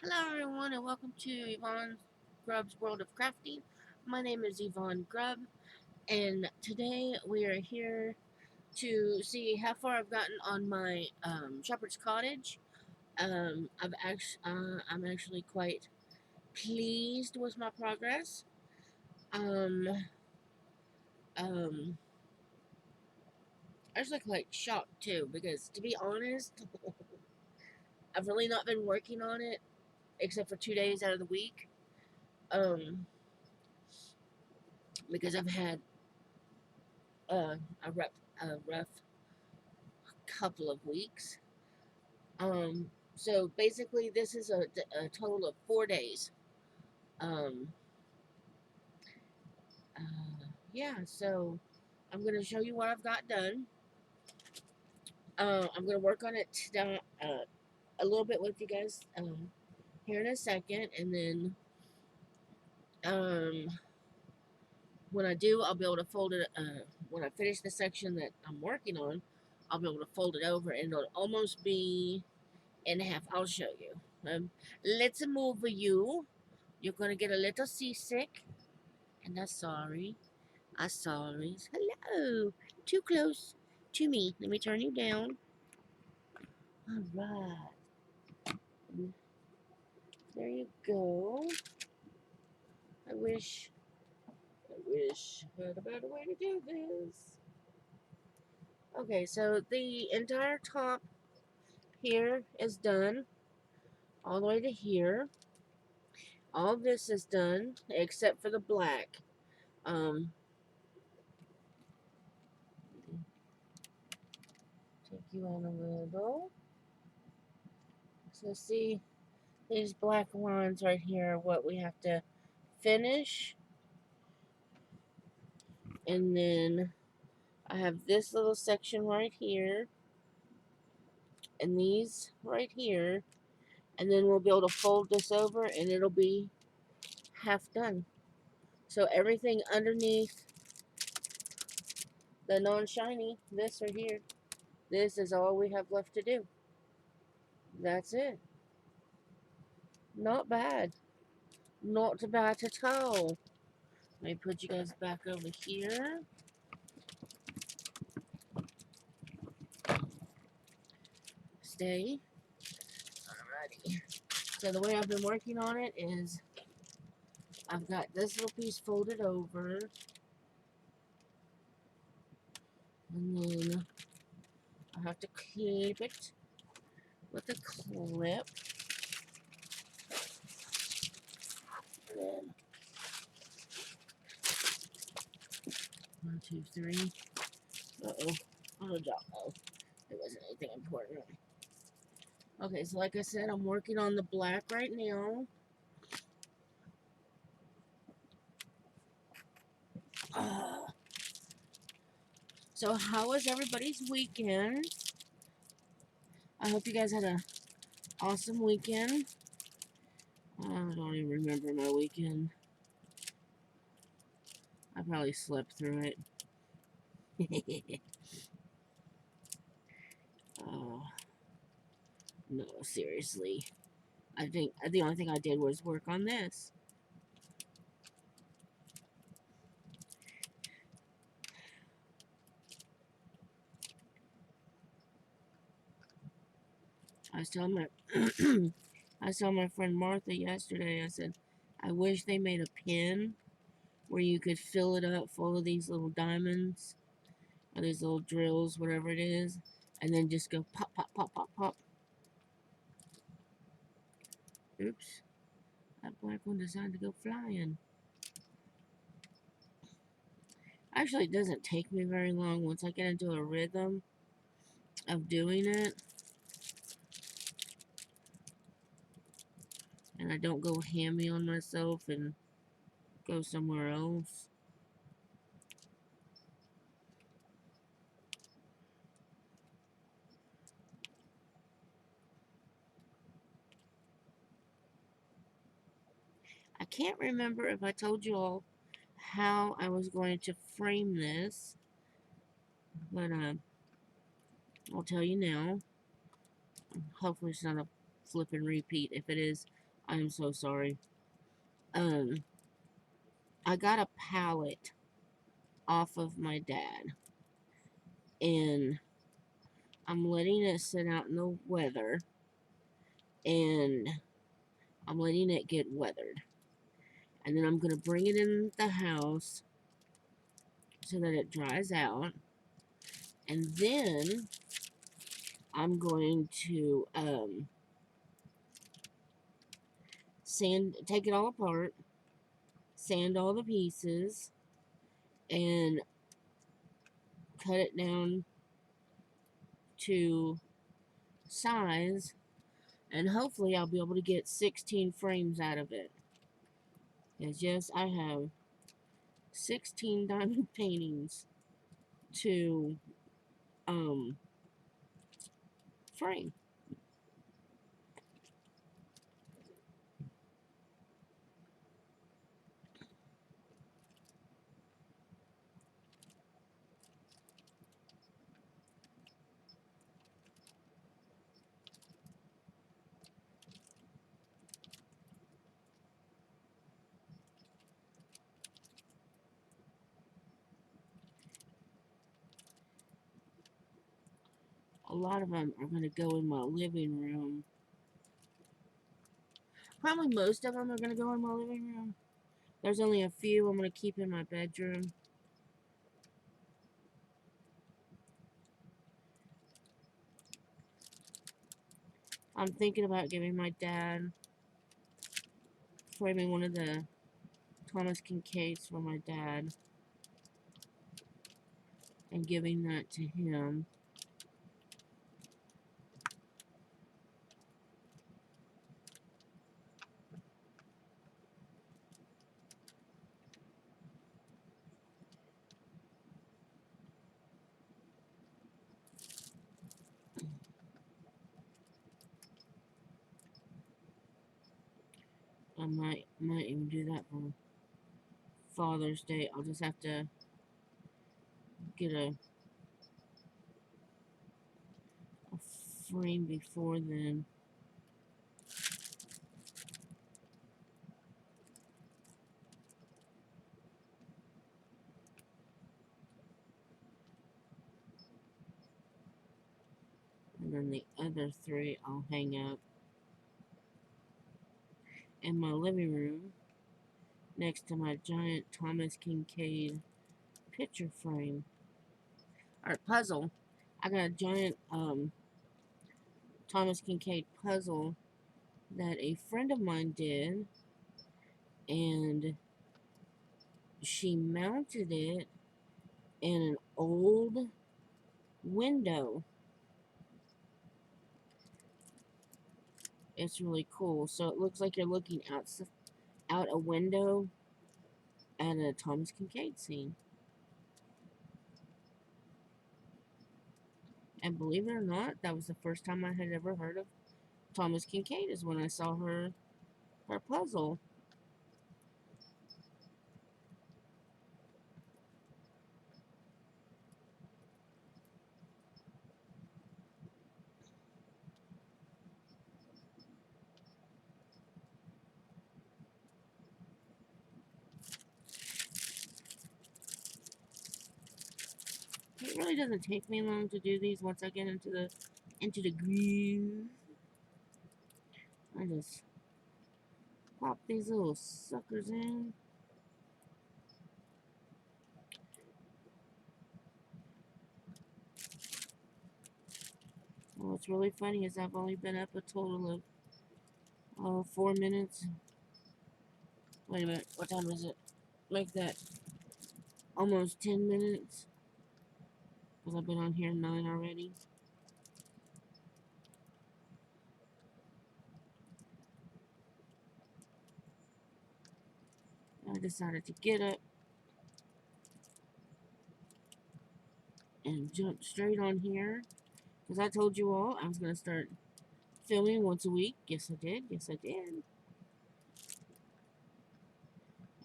Hello everyone and welcome to Yvonne Grubb's World of Crafting. My name is Yvonne Grubb and today we are here to see how far I've gotten on my shepherd's cottage. I'm actually quite pleased with my progress. Um, um, I was quite shocked too because to be honest, I've really not been working on it except for 2 days out of the week. Um, because I've had uh, a rough, a rough couple of weeks. So basically, this is a total of 4 days. Um, yeah, so I'm going to show you what I've got done. I'm going to work on it a little bit with you guys here in a second. And then um, when I do, I'll be able to fold it. When I finish the section that I'm working on, I'll be able to fold it over and it'll almost be in half. I'll show you. Let's move you. You're going to get a little seasick. And I'm sorry. I'm sorry. Hello. Too close to me. Let me turn you down. All right. There you go. I wish I had a better way to do this. Okay, so the entire top here is done. All the way to here. All this is done except for the black. Um, take you on a little. So see, these black lines right here are what we have to finish. And then I have this little section right here. And these right here. And then we'll be able to fold this over and it'll be half done. So everything underneath the non-shiny, this right here, this is all we have left to do. That's it. Not bad. Not bad at all. Let me put you guys back over here. Stay. Alrighty. So the way I've been working on it is I've got this little piece folded over. And then I have to clip it with a clip. And then 1, 2, 3. Uh-oh. Oh, oh. It wasn't anything important. Okay, so like I said, I'm working on the black right now. So how was everybody's weekend? I hope you guys had an awesome weekend. I don't even remember my weekend. I probably slept through it. Oh, no, seriously. I think the only thing I did was work on this. I was telling my I saw my friend Martha yesterday. I said, I wish they made a pin where you could fill it up full of these little diamonds or these little drills, whatever it is, and then just go pop, pop, pop, pop, pop. Oops, that black one decided to go flying. Actually, it doesn't take me very long once I get into a rhythm of doing it. And I don't go hammy on myself and go somewhere else. I can't remember if I told you all how I was going to frame this, but I'll tell you now. Hopefully it's not a flip and repeat. If it is, I am so sorry. Um, I got a pallet off of my dad, and I'm letting it sit out in the weather, and I'm letting it get weathered. And then I'm going to bring it in the house so that it dries out. And then I'm going to take it all apart, sand all the pieces, and cut it down to size. And hopefully I'll be able to get 16 frames out of it. Because yes, I have 16 diamond paintings to frame. A lot of them are going to go in my living room. Probably most of them are going to go in my living room. There's only a few I'm going to keep in my bedroom. I'm thinking about giving my dad, framing one of the Thomas Kincaids for my dad and giving that to him. I might even do that for Father's Day. I'll just have to get a frame before then. And then the other three I'll hang up in my living room next to my giant Thomas Kincaid picture frame. Or puzzle. I got a giant Thomas Kincaid puzzle that a friend of mine did, and she mounted it in an old window. It's really cool. So it looks like you're looking out a window at a Thomas Kincaid scene. And believe it or not, that was the first time I had ever heard of Thomas Kincaid, is when I saw her puzzle. It really doesn't take me long to do these once I get into the groove. I just pop these little suckers in. What's really funny is I've only been up a total of 4 minutes. Wait a minute, what time is it? Make that almost 10 minutes. Because I've been on here 9 already. I decided to get up and jump straight on here. Because I told you all I was going to start filming once a week. Yes, I did. Yes, I did.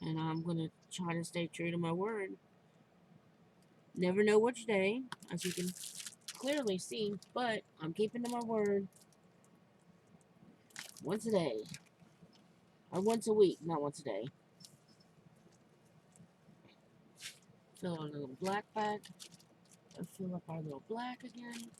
And I'm going to try to stay true to my word. Never know which day, as you can clearly see, but I'm keeping to my word once a day. Or once a week, not once a day. Fill out a little black bag. Or fill up our little black again.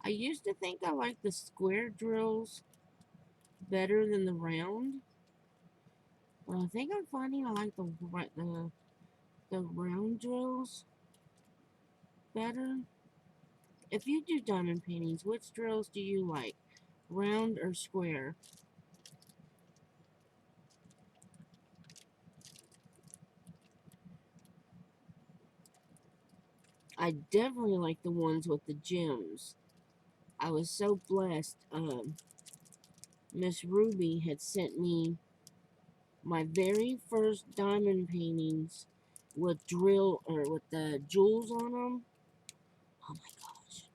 I used to think I liked the square drills better than the round. But I think I'm finding I like the round drills better. If you do diamond paintings, which drills do you like? Round or square? I definitely like the ones with the gems. I was so blessed. Miss Ruby had sent me my very first diamond paintings with with the jewels on them. Oh my gosh,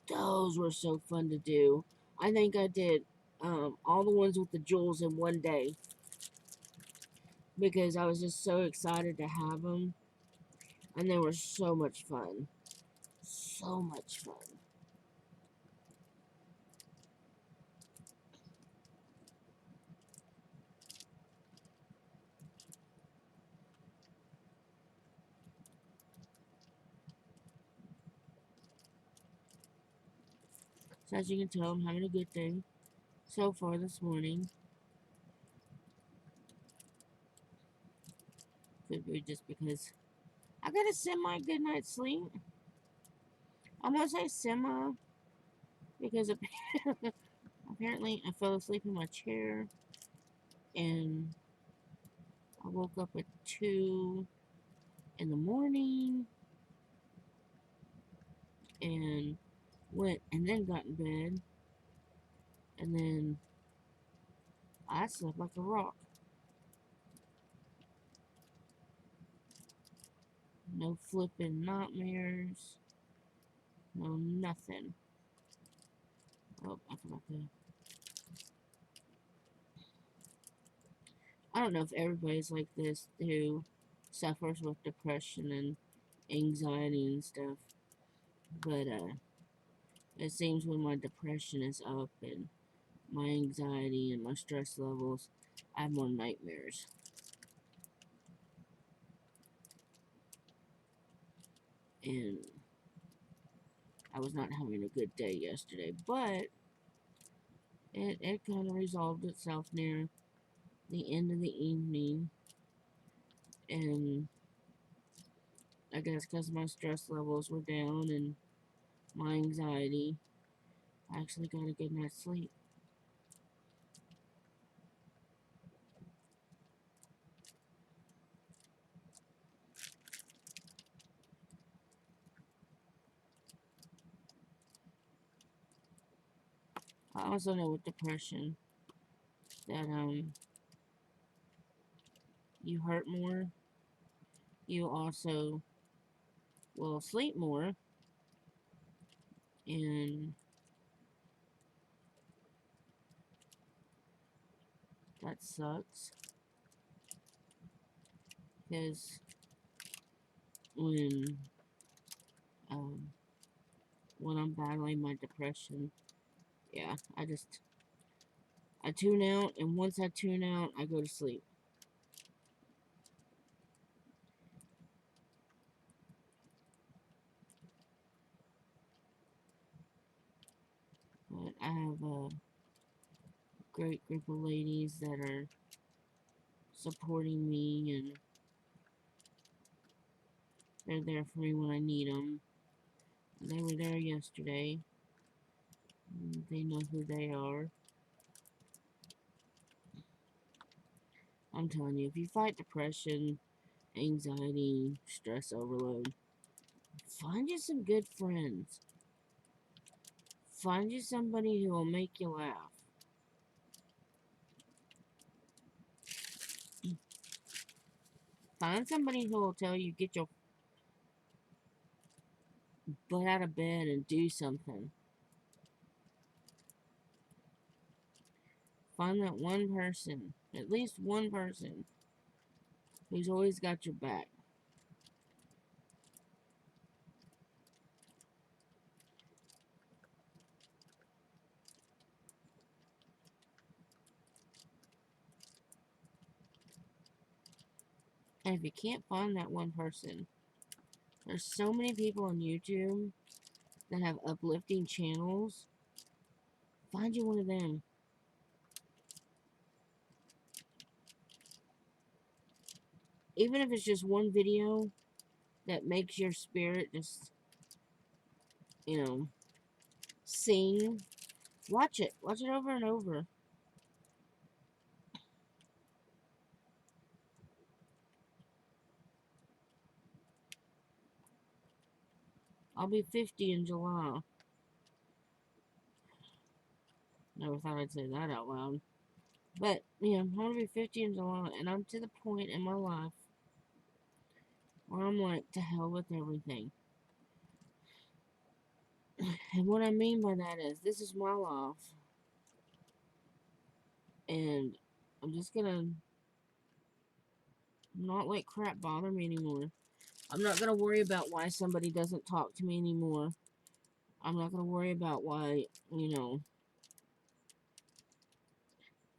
those were so fun to do. I think I did all the ones with the jewels in one day because I was just so excited to have them, and they were so much fun. So much fun. So as you can tell, I'm having a good day so far this morning. Could be just because I got a semi good night's sleep. I'm gonna say semi because apparently I fell asleep in my chair and I woke up at 2 in the morning and went and then got in bed and then I slept like a rock. No flipping nightmares. No nothing. Oh, I forgot to. I don't know if everybody's like this who suffers with depression and anxiety and stuff, but it seems when my depression is up and my anxiety and my stress levels, I have more nightmares. And I was not having a good day yesterday, but it kind of resolved itself near the end of the evening. And I guess because my stress levels were down and my anxiety, I actually got a good night's sleep. I also know with depression that you hurt more. You also will sleep more, and that sucks because when um, when I'm battling my depression, yeah, I tune out, and once I tune out, I go to sleep. But I have a great group of ladies that are supporting me, and they're there for me when I need them. They were there yesterday. They know who they are. I'm telling you, if you fight depression, anxiety, stress overload, find you some good friends. Find you somebody who will make you laugh. Find somebody who will tell you get your butt out of bed and do something. Find that one person, at least one person, who's always got your back. And if you can't find that one person, there's so many people on YouTube that have uplifting channels. Find you one of them. Even if it's just one video that makes your spirit just, sing. Watch it. Watch it over and over. I'll be 50 in July. Never thought I'd say that out loud. But, yeah, I'm going to be 50 in July, and I'm to the point in my life where I'm like, to hell with everything. And what I mean by that is, this is my life, and I'm just gonna not let crap bother me anymore. I'm not gonna worry about why somebody doesn't talk to me anymore. I'm not gonna worry about why,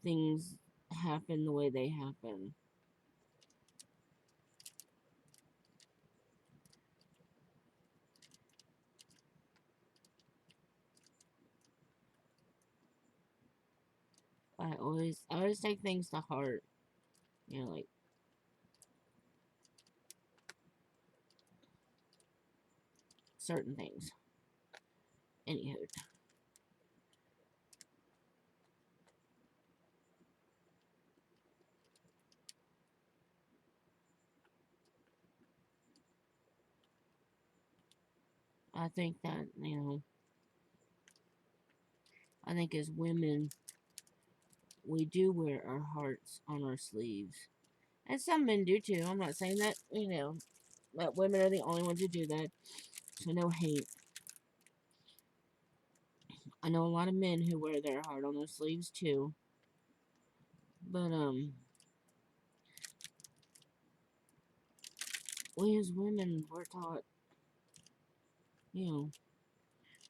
things happen the way they happen. I always take things to heart. Like certain things. Anywho, I think that, I think as women, we do wear our hearts on our sleeves. And some men do too. I'm not saying that, that women are the only ones who do that. So no hate. I know a lot of men who wear their heart on their sleeves too. But we as women we're taught, you know,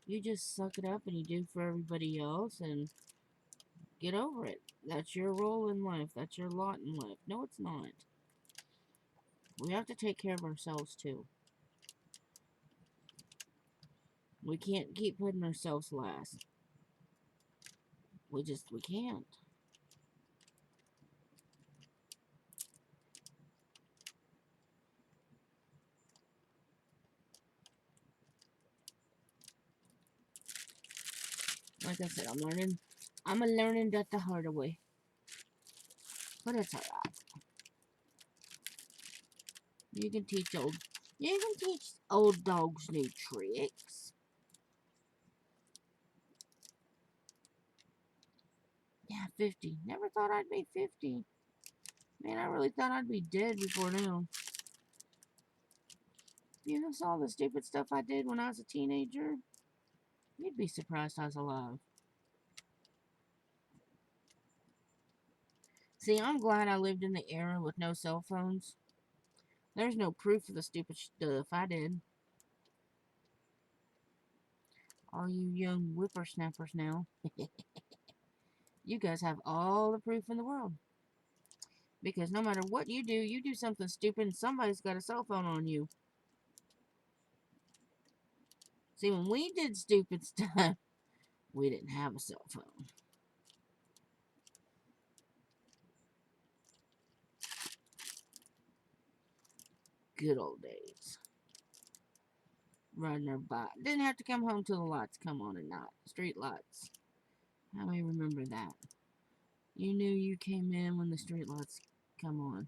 you just suck it up and you do for everybody else and get over it. That's your role in life. That's your lot in life. No, it's not. We have to take care of ourselves too. We can't keep putting ourselves last. We can't. Like I said, I'm a learning that the hard way. But it's alright. You can teach old dogs new tricks. Yeah, 50. Never thought I'd be 50. Man, I really thought I'd be dead before now. If you saw the stupid stuff I did when I was a teenager, you'd be surprised I was alive. See, I'm glad I lived in the era with no cell phones. There's no proof of the stupid stuff I did. All you young whippersnappers now. You guys have all the proof in the world. Because no matter what you do something stupid and somebody's got a cell phone on you. See, when we did stupid stuff, we didn't have a cell phone. Good old days. Riding our bike. Didn't have to come home till the lights come on at night. Street lights. How many remember that? You knew you came in when the street lights come on.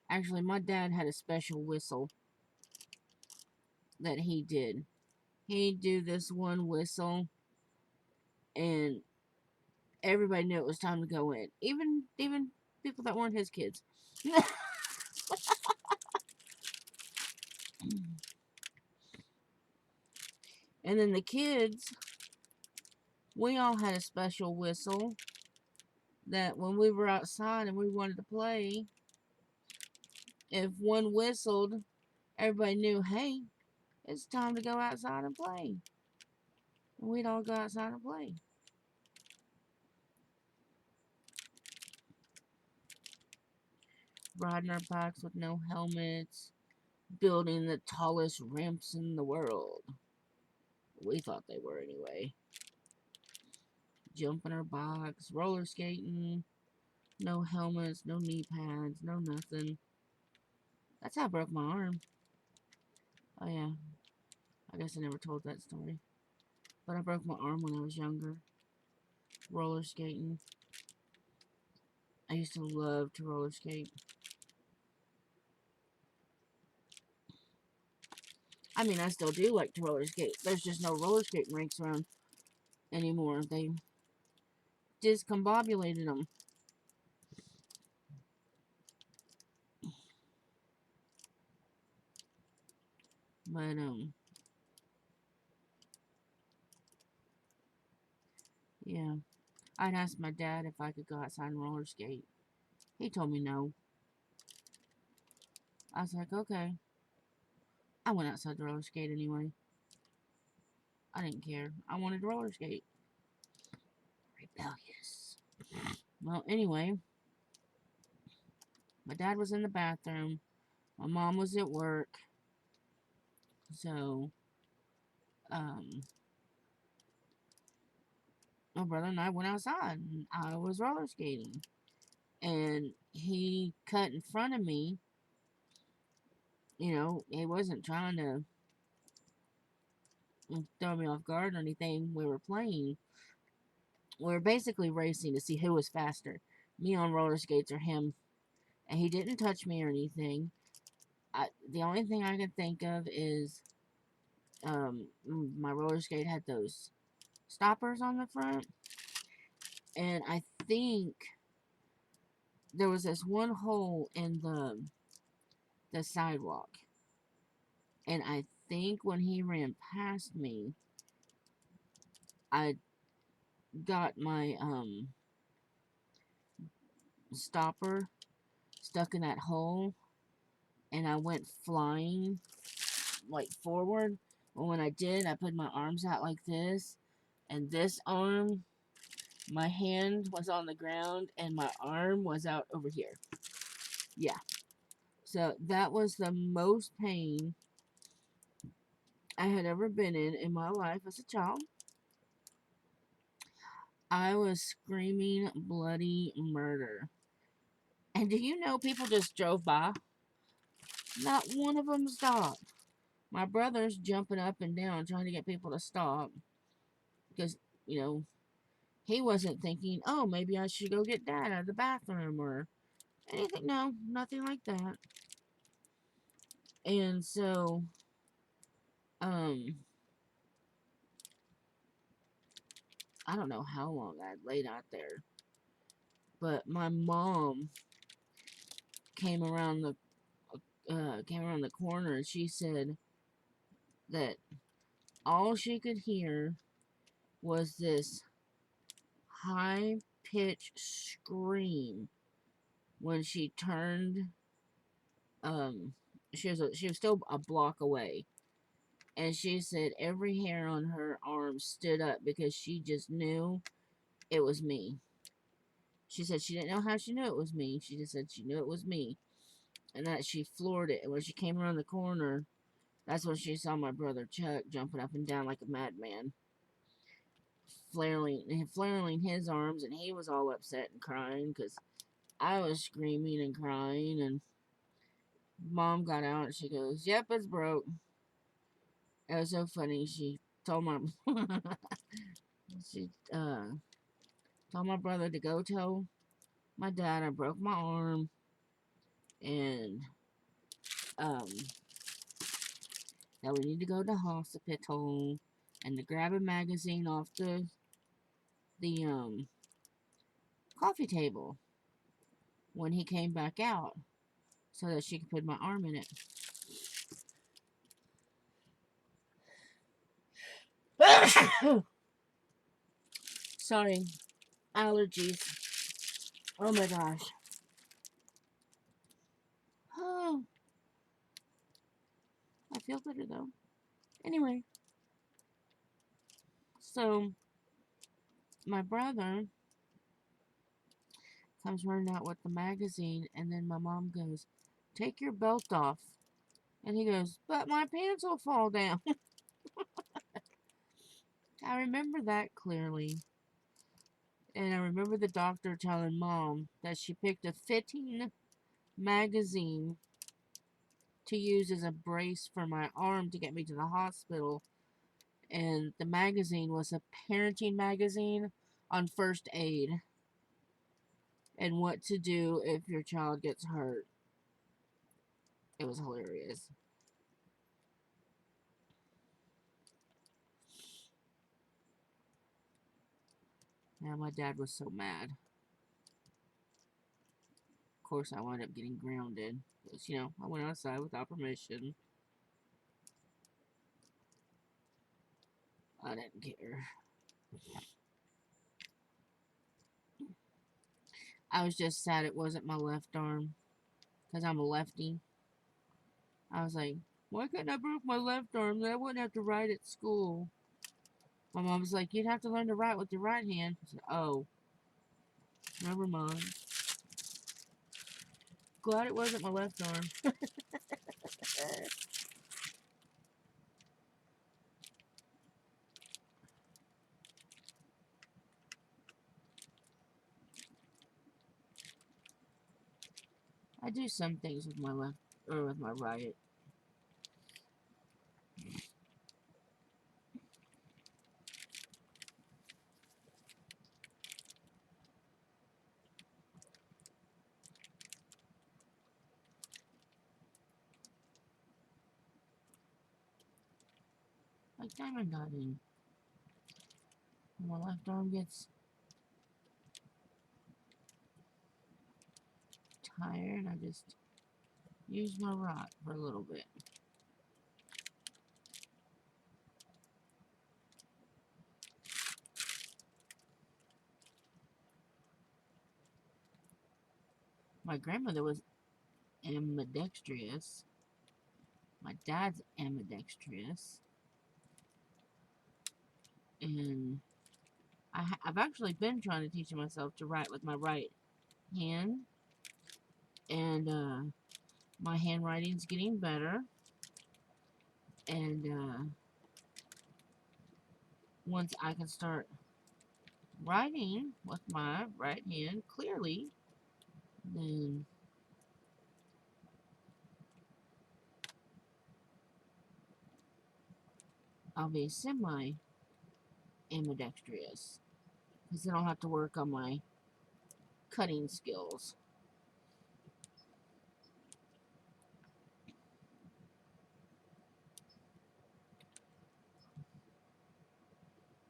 Actually, my dad had a special whistle that he did. He'd do this one whistle, and everybody knew it was time to go in. Even people that weren't his kids. And then the kids we all had a special whistle that when we were outside and we wanted to play, if one whistled, everybody knew, hey, it's time to go outside and play. And we'd all go outside and play. Riding our bikes with no helmets, building the tallest ramps in the world. We thought they were anyway. Jumping our bikes, roller skating, no helmets, no knee pads, no nothing. That's how I broke my arm. Oh yeah, I guess I never told that story. But I broke my arm when I was younger. Roller skating. I used to love to roller skate. I mean, I still do like to roller skate. There's just no roller skating rinks around anymore. They discombobulated them. But, yeah. I'd asked my dad if I could go outside and roller skate. He told me no. I was like, okay. I went outside to roller skate anyway. I didn't care. I wanted to roller skate. Rebellious. Well, anyway, my dad was in the bathroom. My mom was at work. So, um, my brother and I went outside and I was roller skating. And he cut in front of me. You know, he wasn't trying to throw me off guard or anything. We were playing. We were basically racing to see who was faster. Me on roller skates or him. And he didn't touch me or anything. The only thing I can think of is my roller skate had those stoppers on the front. And I think there was this one hole in the sidewalk. And I think when he ran past me, I got my stopper stuck in that hole, and I went flying like forward. Well, when I did, I put my arms out like this, and this arm, my hand was on the ground, and my arm was out over here. Yeah. So that was the most pain I had ever been in my life as a child. I was screaming bloody murder. And do you know people just drove by? Not one of them stopped. My brother's jumping up and down trying to get people to stop because, you know, he wasn't thinking, oh, maybe I should go get dad out of the bathroom or anything. No, nothing like that. And so, um, I don't know how long I laid out there, but my mom came around the corner and she said that all she could hear was this high pitched scream when she turned. She was still a block away, and she said every hair on her arm stood up because she just knew it was me. She said she didn't know how she knew it was me. She just said she knew it was me, and that she floored it. And when she came around the corner, that's when she saw my brother Chuck jumping up and down like a madman, flailing his arms, and he was all upset and crying because I was screaming and crying. And mom got out and she goes, "Yep, it's broke." It was so funny. Told my she told my brother to go tell my dad I broke my arm, and um that we need to go to the hospital and to grab a magazine off the coffee table when he came back out so that she could put my arm in it. Sorry, allergies. Oh my gosh. Oh, I feel better though. Anyway, so my brother comes running out with the magazine, and then my mom goes, "Take your belt off." And he goes, "But my pants will fall down." I remember that clearly. And I remember the doctor telling mom that she picked a fitting magazine to use as a brace for my arm to get me to the hospital. And the magazine was a parenting magazine on first aid and what to do if your child gets hurt. It was hilarious. Yeah, my dad was so mad. Of course, I wound up getting grounded. Because, I went outside without permission. I didn't care. I was just sad it wasn't my left arm. Because I'm a lefty. I was like, why couldn't I broke my left arm? Then I wouldn't have to write at school. My mom was like, you'd have to learn to write with your right hand. I said, oh, never mind. Glad it wasn't my left arm. I do some things with my left, or with my right. Like diamond dotting. When my left arm gets tired, I just use my right for a little bit. My grandmother was ambidextrous. My dad's ambidextrous. And I've actually been trying to teach myself to write with my right hand. And my handwriting's getting better. And once I can start writing with my right hand clearly, then I'll be semi ambidextrous. Because then I'll have to work on my cutting skills.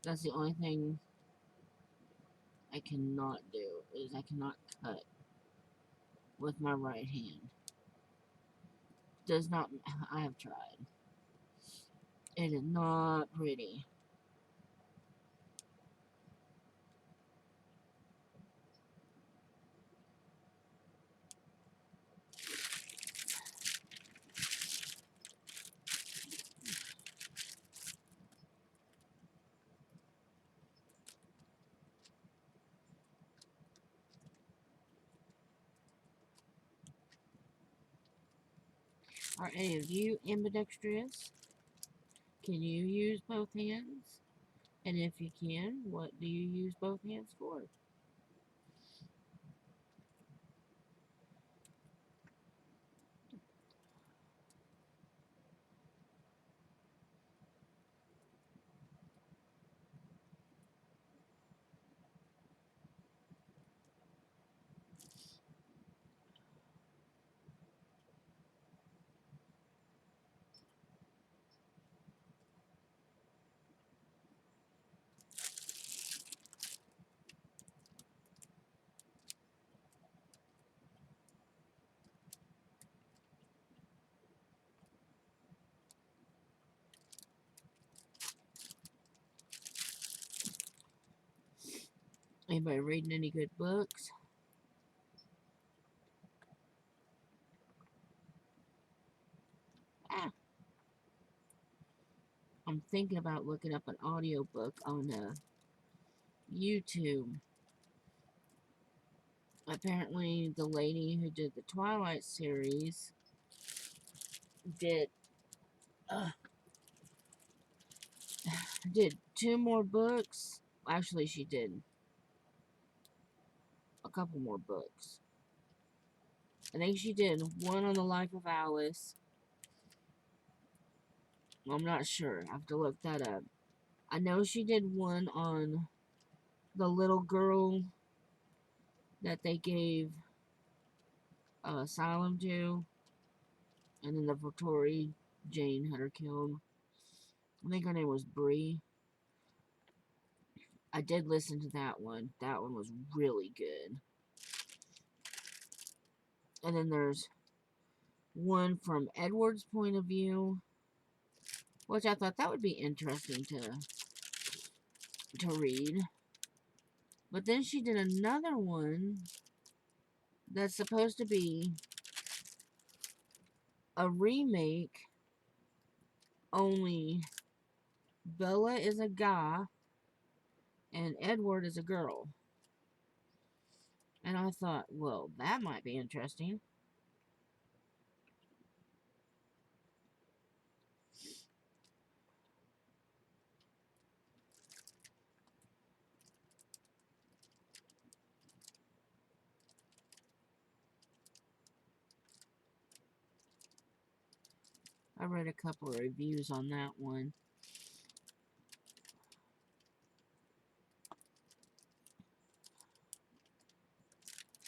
That's the only thing I cannot do, is I cannot cut with my right hand. Does not, I have tried. It is not pretty. Are any of you ambidextrous? Can you use both hands? And if you can, what do you use both hands for? Anybody reading any good books? Ah, I'm thinking about looking up an audiobook on YouTube. Apparently, the lady who did the Twilight series did uh, did two more books. Actually, she did a couple more books. I think she did one on the life of Alice. I'm not sure. I have to look that up. I know she did one on the little girl that they gave asylum to, and then the Victoria Jane had her killed. I think her name was Bree. I did listen to that one. That one was really good. And then there's one from Edward's point of view, which I thought that would be interesting to read. But then she did another one that's supposed to be a remake, only Bella is a guy and Edward is a girl. And I thought, well, that might be interesting. I read a couple of reviews on that one.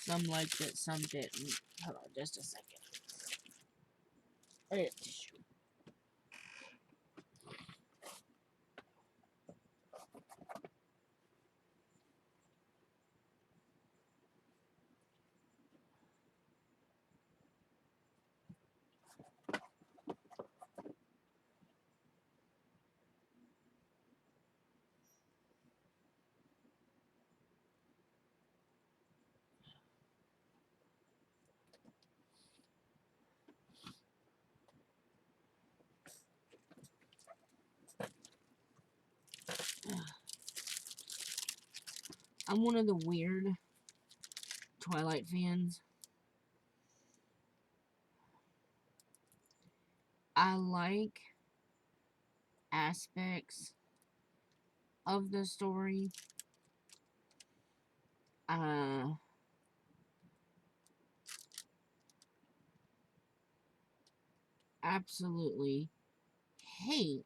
Some liked it, some didn't. Hold on just a second. I need a tissue. I'm one of the weird Twilight fans. I like aspects of the story. I absolutely hate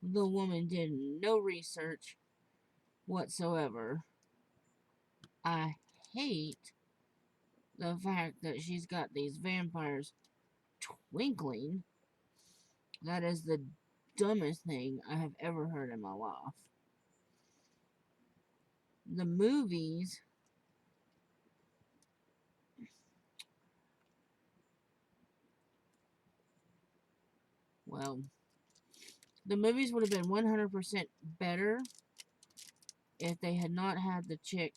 the woman did no research whatsoever. I hate the fact that she's got these vampires twinkling. That is the dumbest thing I have ever heard in my life. The movies, well, the movies would have been 100% better if they had not had the chick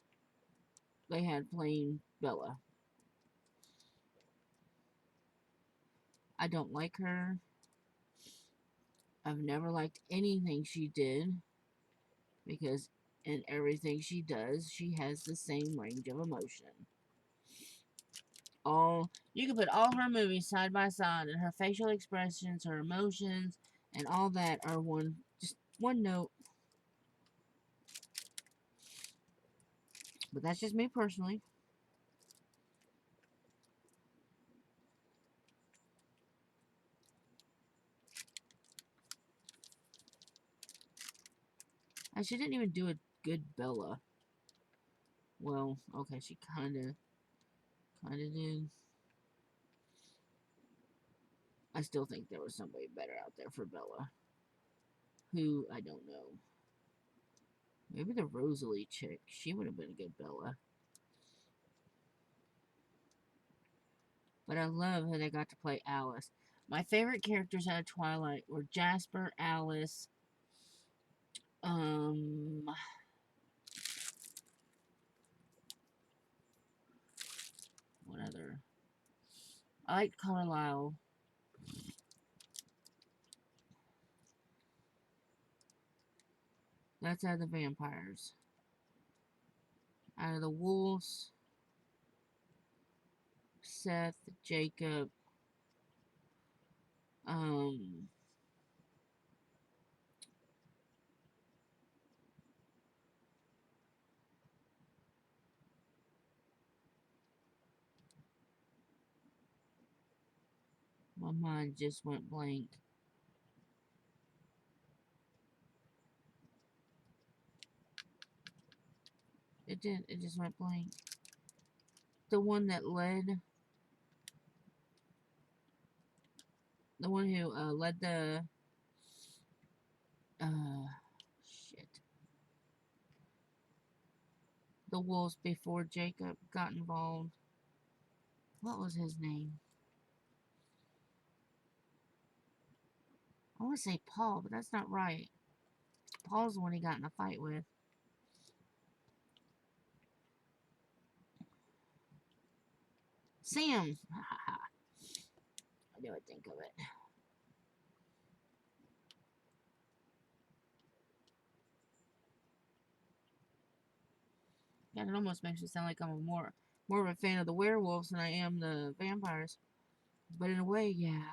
they had playing Bella. I don't like her. I've never liked anything she did because in everything she does, she has the same range of emotion. All you can put all her movies side by side, and her facial expressions, her emotions, and all that are just one note. But that's just me personally. And she didn't even do a good Bella. Well, okay, she kinda did. I still think there was somebody better out there for Bella. Who, I don't know. Maybe the Rosalie chick. She would have been a good Bella. But I love how they got to play Alice. My favorite characters out of Twilight were Jasper, Alice, um, I like Carlisle. That's out of the vampires. Out of the wolves, Seth, Jacob, um, my mind just went blank. It did. It just went blank. The one that led, the one who led the, shit, the wolves before Jacob got involved. What was his name? I want to say Paul, but that's not right. Paul's the one he got in a fight with. Sam. I knew I'd think of it. God, it almost makes me sound like I'm more of a fan of the werewolves than I am the vampires. But in a way, yeah.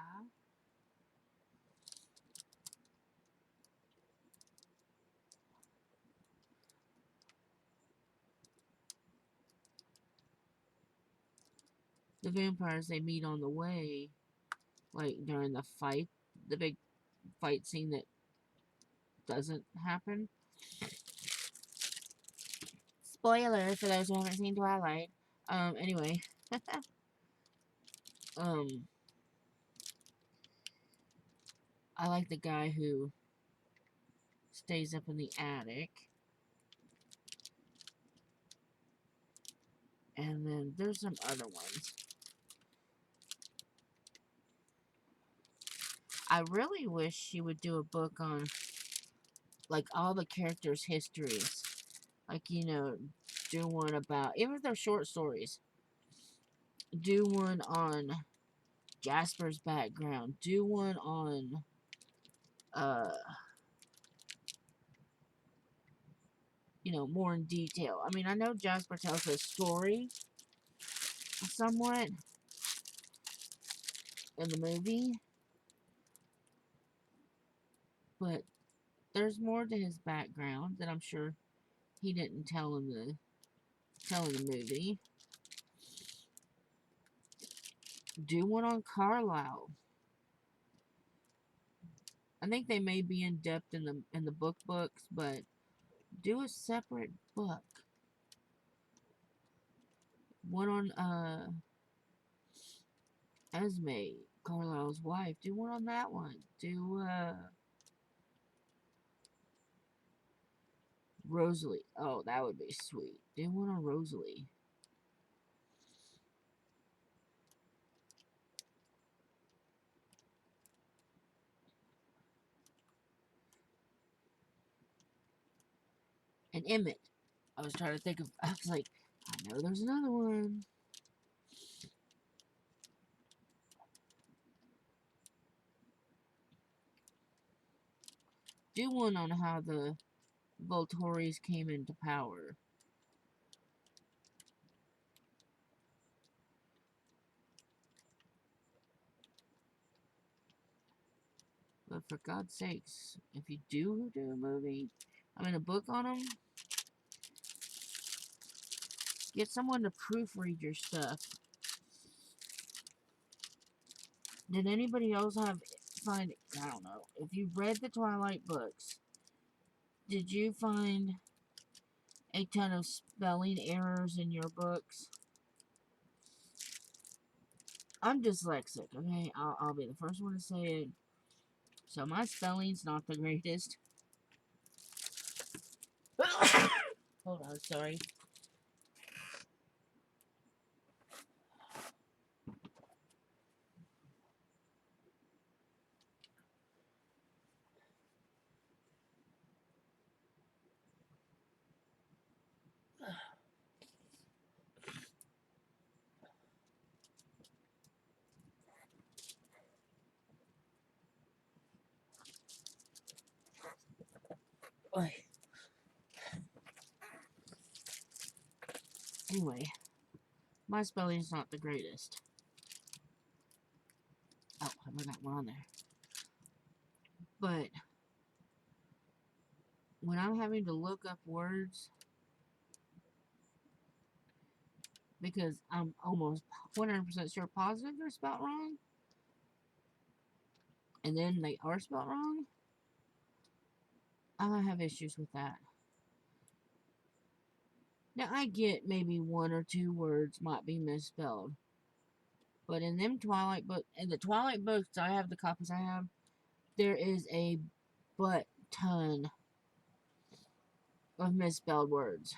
The vampires, they meet on the way, like during the fight, the big fight scene that doesn't happen. Spoiler for those who haven't seen Twilight. Anyway. um, I like the guy who stays up in the attic. And then there's some other ones. I really wish she would do a book on, like, all the characters' histories. Like, you know, do one about, even if they're short stories, do one on Jasper's background. Do one on, you know, more in detail. I mean, I know Jasper tells a story somewhat in the movie, but there's more to his background that I'm sure he didn't tell in the movie. Do one on Carlisle. I think they may be in depth in the books, but do a separate book. One on Esme, Carlisle's wife. Do one on that one. Do Rosalie. Oh, that would be sweet. Do one on Rosalie. And Emmett. I was trying to think of. I was like, I know there's another one. Do one on how the Volturi's came into power. But for God's sakes, if you do a movie, I mean a book on them, get someone to proofread your stuff. Did anybody else find, I don't know, if you read the Twilight books, did you find a ton of spelling errors in your books? I'm dyslexic, okay? I'll be the first one to say it. So my spelling's not the greatest. Hold on, sorry. Anyway, my spelling's not the greatest. Oh, I got one on there. But when I'm having to look up words, because I'm almost 100% sure positive they're spelled wrong, and then they are spelled wrong, I have issues with that. Now, I get maybe one or two words might be misspelled. But in them Twilight books, in the Twilight books, I have the copies I have, there is a butt ton of misspelled words.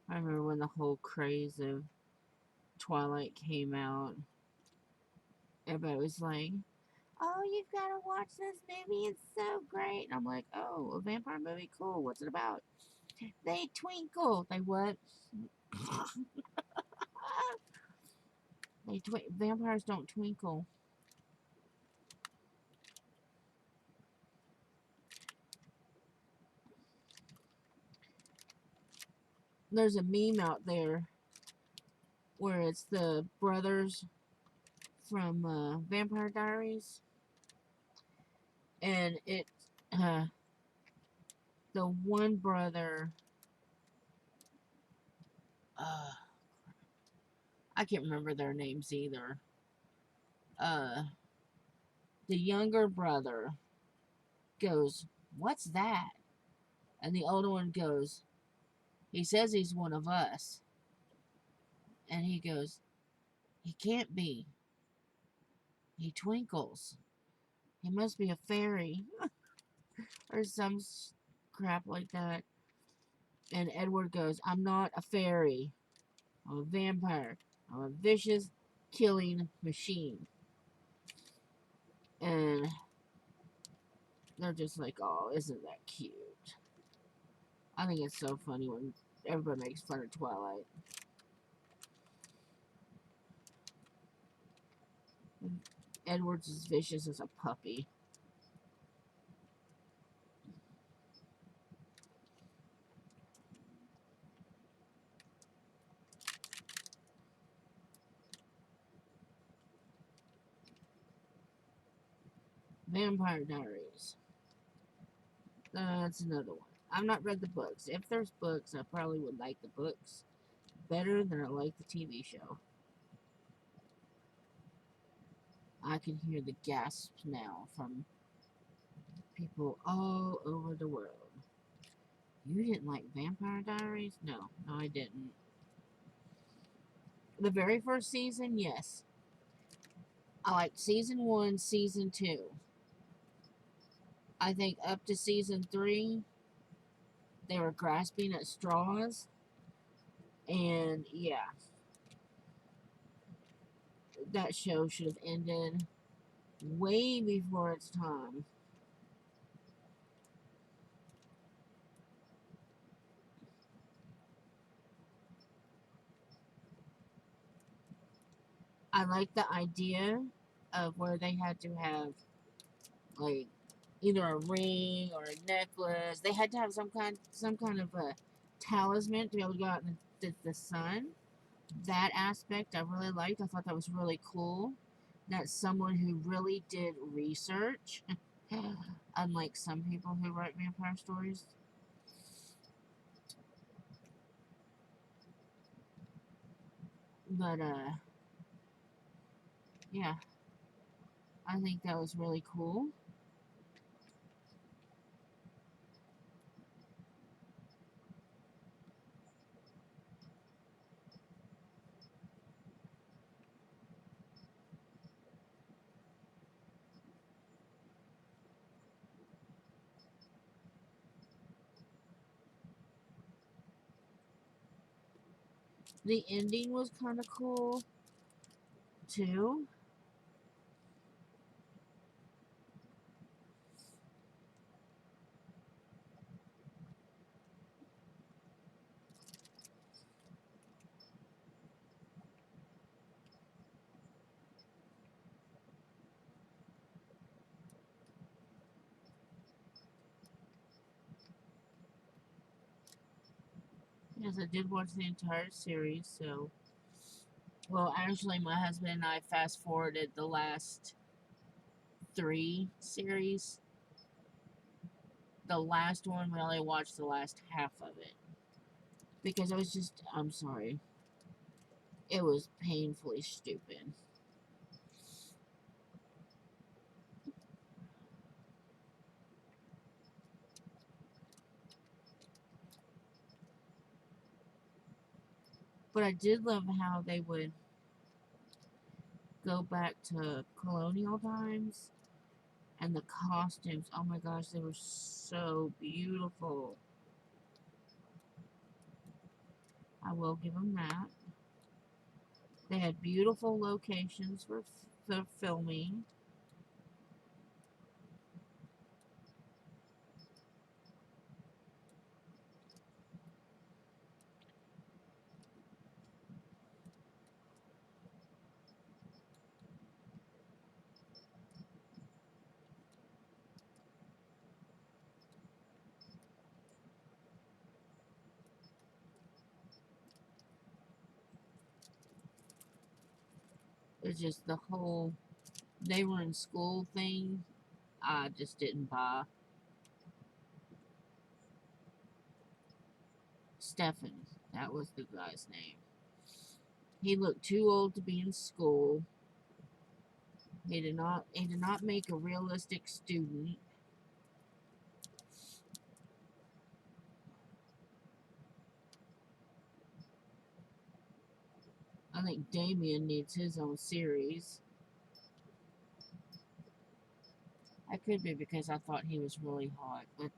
I remember when the whole craze of Twilight came out, everybody was like, "Oh, you've got to watch this movie, it's so great." And I'm like, "Oh, a vampire movie? Cool. What's it about?" They twinkle. They what? Vampires don't twinkle. There's a meme out there where it's the brothers from Vampire Diaries, and it's the one brother. Uh, I can't remember their names either. Uh, the younger brother goes, "What's that?" And the older one goes, "He says he's one of us." And he goes, "He can't be. He twinkles. He must be a fairy." Or some crap like that. And Edward goes, "I'm not a fairy. I'm a vampire. I'm a vicious killing machine." And they're just like, "Oh, isn't that cute?" I think it's so funny when everybody makes fun of Twilight. Edward's as vicious as a puppy. Vampire Diaries. That's another one. I've not read the books. If there's books, I probably would like the books better than I like the TV show. I can hear the gasps now from people all over the world. You didn't like Vampire Diaries? No, I didn't. The very first season, yes. I liked season 1, season 2. I think up to season 3, they were grasping at straws. And yeah, that show should have ended way before its time. I like the idea of where they had to have like either a ring or a necklace. They had to have some kind of a talisman to be able to go out in the sun. That aspect I really liked. I thought that was really cool. That's someone who really did research, unlike some people who write vampire stories. But yeah, I think that was really cool. The ending was kind of cool too. Yes, I did watch the entire series. So, well, actually, my husband and I fast forwarded the last three series. The last one, we only watched the last half of it because it was just, I'm sorry, it was painfully stupid. But I did love how they would go back to colonial times and the costumes. Oh my gosh, they were so beautiful. I will give them that. They had beautiful locations for filming. It's just the whole they were in school thing. I just didn't buy. Stefan, that was the guy's name. He looked too old to be in school. He did not make a realistic student. I think Damien needs his own series. I could be because I thought he was really hot, but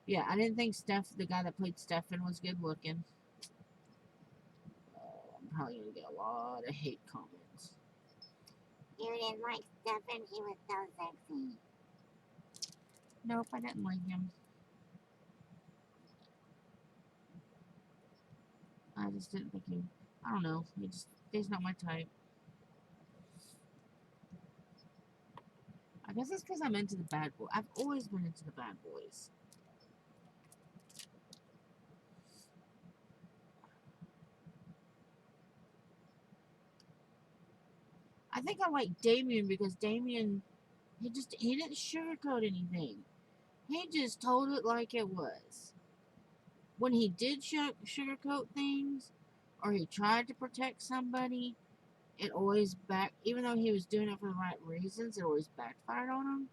yeah, I didn't think the guy that played Stefan, was good looking. I'm probably gonna get a lot of hate comments. You didn't like Stefan? He was so sexy. Nope, I didn't like him. I just didn't think he. I don't know. He's not my type. I guess it's because I'm into the bad boy. I've always been into the bad boys. I think I like Damien because Damien, he didn't sugarcoat anything. He just told it like it was. When he did sugarcoat things, or he tried to protect somebody, it always even though he was doing it for the right reasons, it always backfired on him.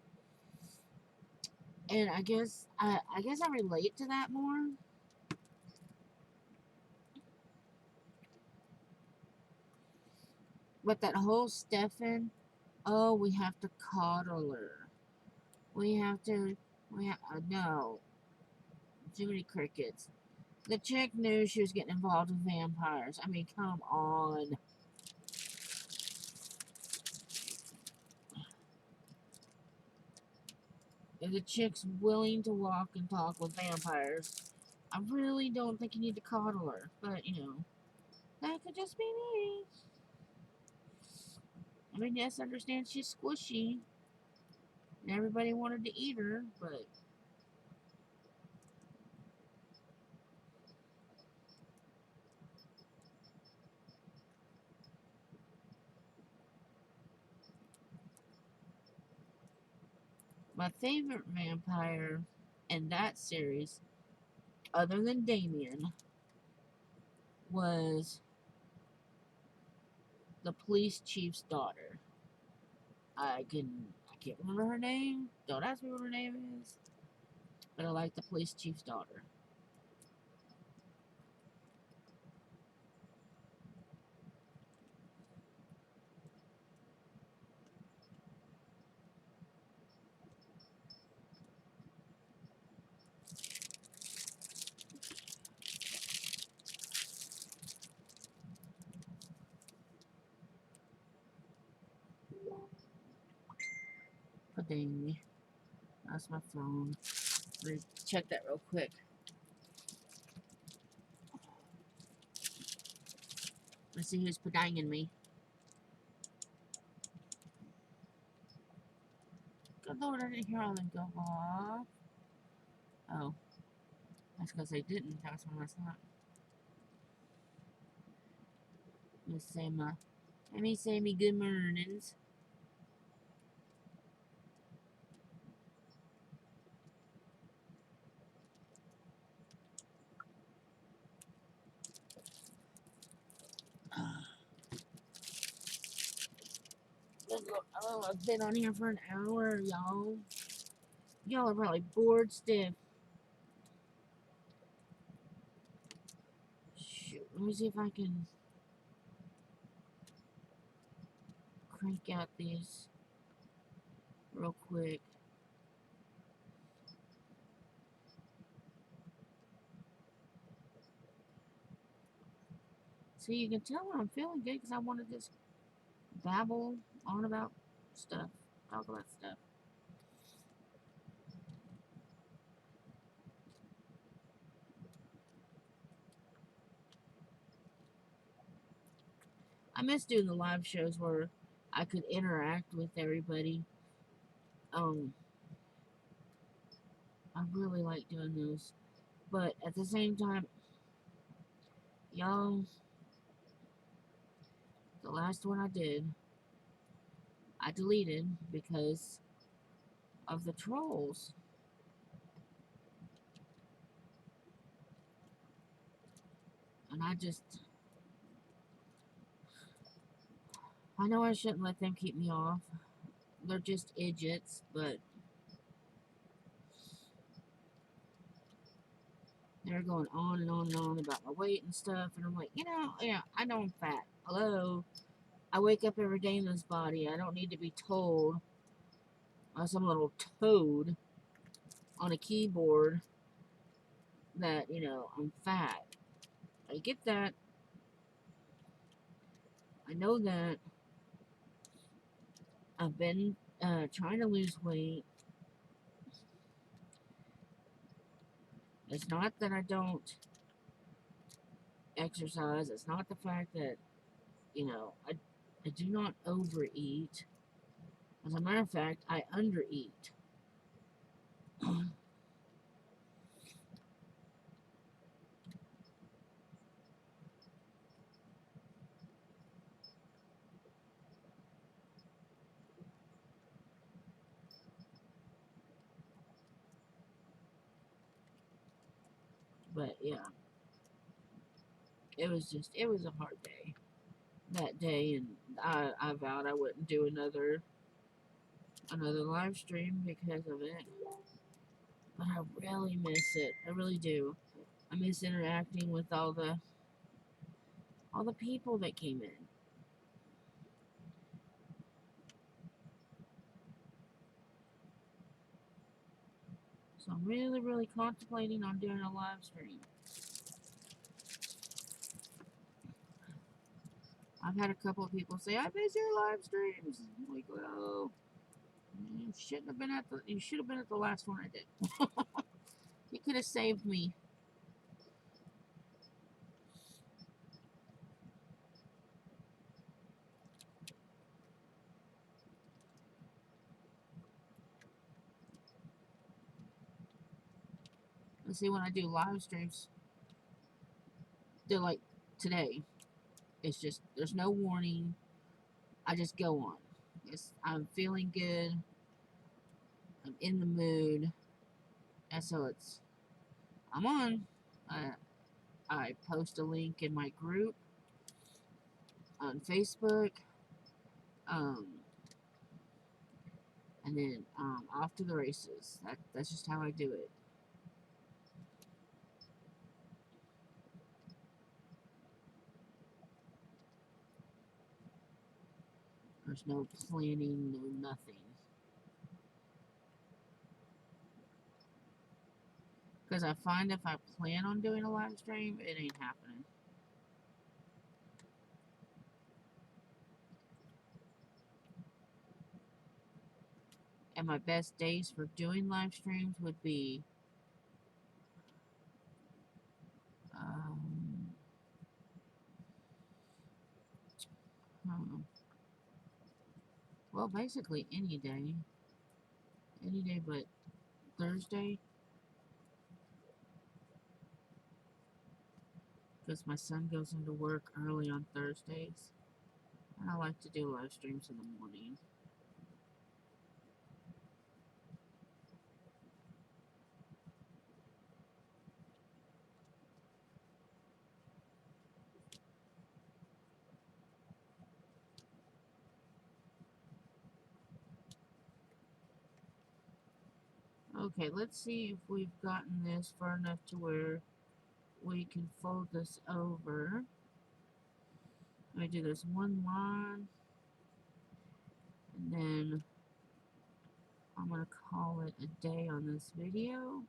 And I guess I relate to that more. But that whole Stefan, oh, we have to coddle her. We have to, no, Jiminy Crickets. The chick knew she was getting involved with vampires. I mean, come on. If the chick's willing to walk and talk with vampires, I really don't think you need to coddle her. But, that could just be me. I mean, yes, I understand she's squishy, and everybody wanted to eat her, but my favorite vampire in that series, other than Damien, was the police chief's daughter. I can't remember her name. Don't ask me what her name is. But I like the police chief's daughter. Ding. That's my phone. Let me check that real quick. Let's see who's padanging me. Good Lord, I didn't hear all them go off. Oh. That's because they didn't. That's when I thought. Miss Sammy. Let me say me good mornings. Oh, I've been on here for an hour, y'all. Y'all are probably bored stiff. Shoot, let me see if I can crank out these real quick. See, you can tell when I'm feeling good because I want to just babble on about stuff, talk about stuff. I miss doing the live shows where I could interact with everybody. Um, I really like doing those. But at the same time, y'all, the last one I did, I deleted because of the trolls. And I know I shouldn't let them keep me off. They're just idiots, but they're going on and on and on about my weight and stuff. And I'm like, yeah, I know I'm fat. Hello? I wake up every day in this body. I don't need to be told by some little toad on a keyboard that, I'm fat. I get that. I know that. I've been trying to lose weight. It's not that I don't exercise. It's not the fact that, I do not overeat. As a matter of fact, I undereat. But yeah, it was a hard day that day, and I vowed I wouldn't do another live stream because of it. But I really miss it. I really do. I miss interacting with all the people that came in. So I'm really, really contemplating on doing a live stream. I've had a couple of people say, "I miss your live streams." I'm like, well, you should have been at the last one I did. You could have saved me. Let's see, when I do live streams, they're like today. It's just there's no warning. I just go on. I'm feeling good. I'm in the mood, and so I'm on. I post a link in my group on Facebook, um, and then off to the races. That's just how I do it. There's no planning, no nothing. Because I find if I plan on doing a live stream, it ain't happening. And my best days for doing live streams would be um, hmm, well, basically any day but Thursday, because my son goes into work early on Thursdays, and I like to do live streams in the morning. Okay, let's see if we've gotten this far enough to where we can fold this over. I do this one line, and then I'm going to call it a day on this video.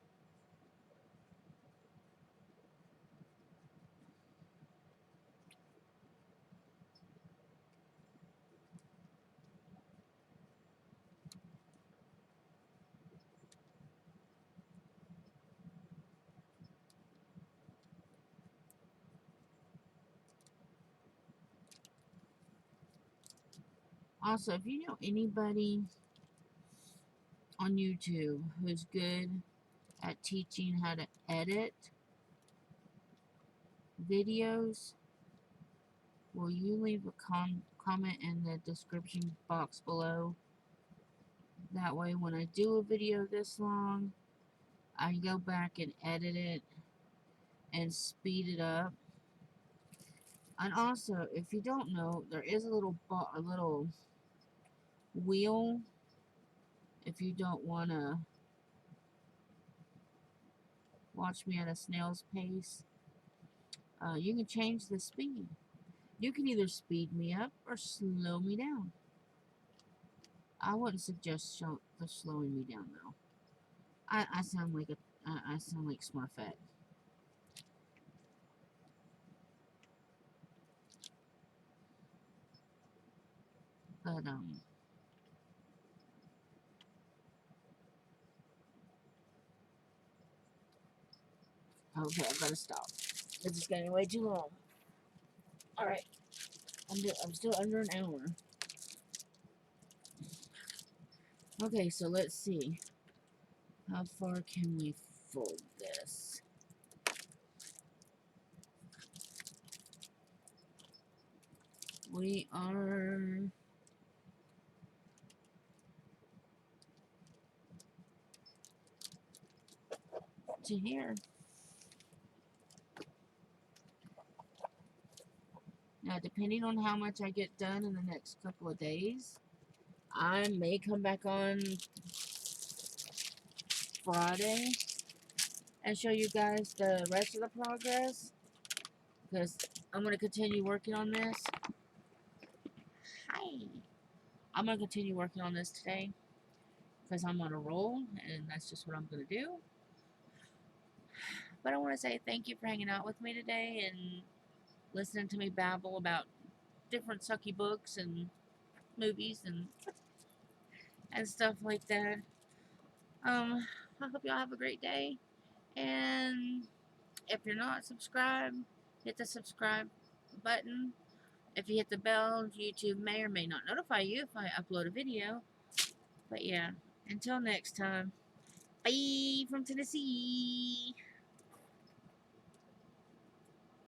Also, if you know anybody on YouTube who's good at teaching how to edit videos, will you leave a comment in the description box below? That way when I do a video this long, I go back and edit it and speed it up. And also, if you don't know, there is a little wheel if you don't want to watch me at a snail's pace. You can change the speed. You can either speed me up or slow me down. I wouldn't suggest the slowing me down though. I sound like I sound like Smurfette. But okay, I gotta stop. This is getting way too long. All right, I'm still under an hour. Okay, so let's see. How far can we fold this? We are to here. Now, depending on how much I get done in the next couple of days, I may come back on Friday and show you guys the rest of the progress, because I'm going to continue working on this. Hi. I'm going to continue working on this today because I'm on a roll, and that's just what I'm going to do. But I want to say thank you for hanging out with me today and listening to me babble about different sucky books and movies and stuff like that. I hope y'all have a great day. And if you're not subscribed, hit the subscribe button. If you hit the bell, YouTube may or may not notify you if I upload a video. But yeah, until next time, bye from Tennessee.